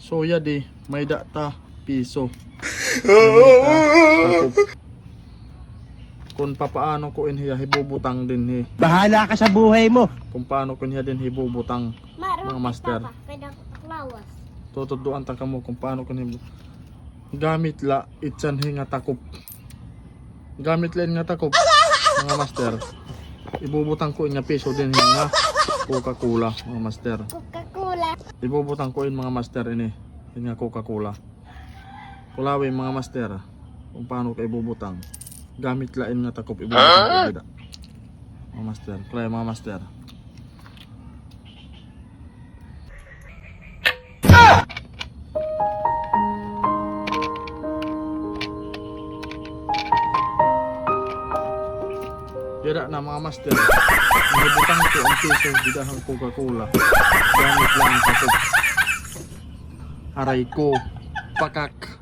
Soya di, may data piso. Takop. Kung papaano ko inhiya hibubutang din he. Bahala ka sa buhay mo. Kung paano ko inhiya din hibubutang mga master. Tutuduan ta kamo kung paano ko hibu. Gamit la itsan he nga takop. Gamit lang nga takop mga master. Ibubutang ko nga piso din he nga Coca-Cola mga master. Coca-Cola. Ibubutang ko mga master ini. Nga Coca-Cola. Kulawin mga master kung paano ka ibubutang. Gamit lain nga takop ibubutang ko mga master. Kulawin mga master. Yara na mga master. Ibubutang ko ang piso bidahang Coca-Cola. Gamit lang ang takop. Aray ko, pakak.